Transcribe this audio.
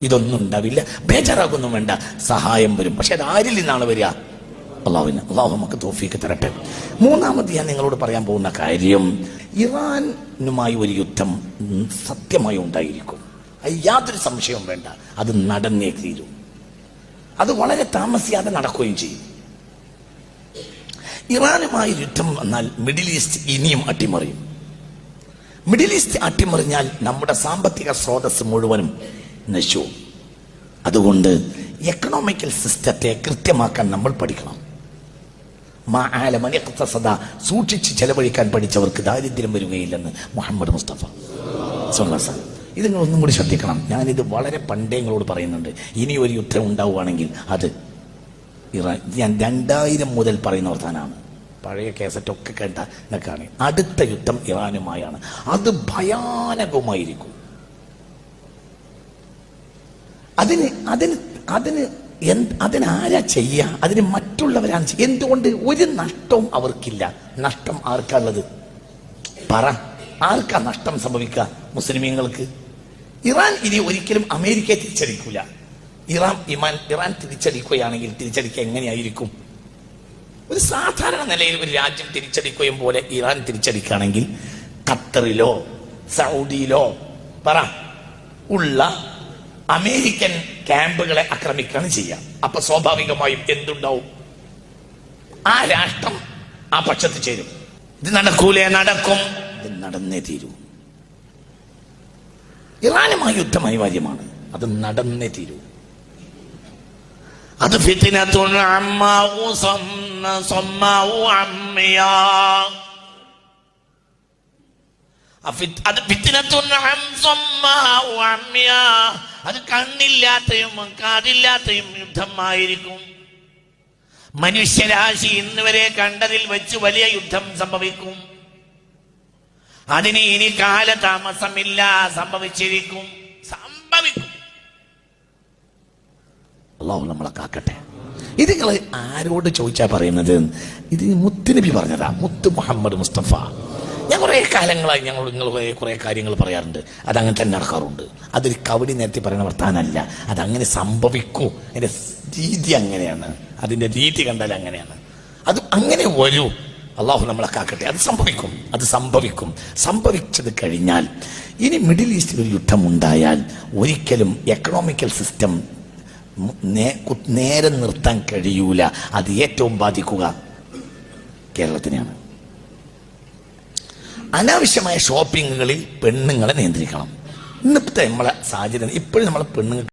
ഇതൊന്നും ഉണ്ടാവില്ല, ബേജാറാകൊന്നും വേണ്ട, സഹായം വരും. പക്ഷെ അത് ആരിൽ നിന്നാണ് വരിക? അള്ളാഹുവിന്. അള്ളാഹു നമുക്ക് തൗഫീഖ് തരട്ടെ. മൂന്നാമത് ഞാൻ നിങ്ങളോട് പറയാൻ പോകുന്ന കാര്യം, ഇറാനുമായി ഒരു യുദ്ധം സത്യമായി ഉണ്ടായിരിക്കും. യാതൊരു സംശയവും വേണ്ട, അത് നടന്നേ തീരും. അത് വളരെ താമസിയാതെ നടക്കുകയും ചെയ്യും. ഇറാനുമായി യുദ്ധം വന്നാൽ മിഡിൽ ഈസ്റ്റ് ഇനിയും അട്ടിമറിയും. മിഡിൽ ഈസ്റ്റ് അട്ടിമറിഞ്ഞാൽ നമ്മുടെ സാമ്പത്തിക സ്രോതസ് മുഴുവനും നശിച്ചു. അതുകൊണ്ട് എക്കണോമിക്കൽ സിസ്റ്റത്തെ കൃത്യമാക്കാൻ നമ്മൾ പഠിക്കണം. സൂക്ഷിച്ച് ചെലവഴിക്കാൻ പഠിച്ചവർക്ക് ദാരിദ്ര്യം വരികയില്ലെന്ന് മുഹമ്മദ് മുസ്തഫ സ്വല്ലല്ലാഹു അലൈഹി വസല്ലം. ഇത് നിങ്ങൾ ഒന്നും കൂടി ശ്രദ്ധിക്കണം. ഞാനിത് വളരെ പണ്ടേ നിങ്ങളോട് പറയുന്നുണ്ട്. ഇനി ഒരു യുദ്ധം ഉണ്ടാവുകയാണെങ്കിൽ അത് ഇറാൻ. ഞാൻ 2000 മുതൽ പറയുന്ന വർത്താനാണ്. പഴയ കേസറ്റൊക്കെ കേട്ട എന്നൊക്കെയാണ്. അടുത്ത യുദ്ധം ഇറാനുമായാണ്. അത് ഭയാനകമായിരിക്കും. അതിനാരാ ചെയ്യുക? അതിന് മറ്റുള്ളവരാണ് ചെയ്യുക. എന്തുകൊണ്ട്? ഒരു നഷ്ടവും അവർക്കില്ല. നഷ്ടം ആർക്കുള്ളത്? പറ, ആർക്കാ നഷ്ടം സംഭവിക്കുക? മുസ്ലിമീങ്ങൾക്ക്. ഇറാൻ ഇനി ഒരിക്കലും അമേരിക്കയെ തിരിച്ചടിക്കൂല. ഇറാൻ തിരിച്ചടിക്കുകയാണെങ്കിൽ തിരിച്ചടിക്കുക എങ്ങനെയായിരിക്കും? ഒരു സാധാരണ നിലയിൽ ഒരു രാജ്യം തിരിച്ചടിക്കുകയും പോലെ ഇറാൻ തിരിച്ചടിക്കുകയാണെങ്കിൽ ഖത്തറിലോ സൗദിയിലോ പറ ഉള്ള അമേരിക്കൻ ക്യാമ്പുകളെ ആക്രമിക്കുകയാണ് ചെയ്യുക. അപ്പൊ സ്വാഭാവികമായും എന്തുണ്ടാവും? ആ രാഷ്ട്രം ആ പക്ഷത്ത് ചേരും. ഇത് നടക്കൂലേ? നടക്കും. ഇത് നടന്നേ തീരൂ. ഇറാനുമായി യുദ്ധം അനിവാര്യമാണ്. അത് നടന്നേ തീരൂ. അത് ഫിത്നത്തുൻ അമ്മാഉ സമ്മാഉ അമ്മിയാ. അത് കണ്ണില്ലാത്തയും കാതില്ലാത്തയും യുദ്ധമായിരിക്കും. മനുഷ്യരാശി ഇന്ന് വരെ കണ്ടതിൽ വെച്ച് വലിയ യുദ്ധം സംഭവിക്കും. അതിന് ഇനി കാലതാമസമില്ല. സംഭവിച്ചിരിക്കും, സംഭവിക്കും. അല്ലാഹു നമ്മളെ കാക്കട്ടെ. ഇത് നിങ്ങൾ ആരോട് ചോദിച്ചാ പറയുന്നത്? ഇത് മുത്തുനബി പറഞ്ഞതാ, മുത്ത് മുഹമ്മദ് മുസ്തഫ. ഞാൻ കുറെ കാലങ്ങളായി നിങ്ങൾ കുറെ കാര്യങ്ങൾ പറയാറുണ്ട്. അതങ്ങനെ തന്നെ നടക്കാറുണ്ട്. അതൊരു കവടി നേരത്തെ പറയുന്ന വർത്താനല്ല. അതങ്ങനെ സംഭവിക്കൂ. അതിന്റെ രീതി അങ്ങനെയാണ്. അതിന്റെ രീതി കണ്ടാൽ അങ്ങനെയാണ്. അത് അങ്ങനെ വരൂ. അള്ളാഹു നമ്മളെ കാക്കട്ടെ. അത് സംഭവിക്കും. അത് സംഭവിക്കും. സംഭവിച്ചത് കഴിഞ്ഞാൽ ഇനി മിഡിൽ ഈസ്റ്റിൽ ഒരു യുദ്ധം ഉണ്ടായാൽ ഒരിക്കലും എക്കണോമിക്കൽ സിസ്റ്റം നേരെ നിർത്താൻ കഴിയൂല. അത് ഏറ്റവും ബാധിക്കുക കേരളത്തിനെയാണ്. അനാവശ്യമായ ഷോപ്പിങ്ങുകളിൽ പെണ്ണുങ്ങളെ നിയന്ത്രിക്കണം. ഇന്നത്തെ നമ്മളെ സാഹചര്യം ഇപ്പോഴും നമ്മളെ പെണ്ണുങ്ങൾ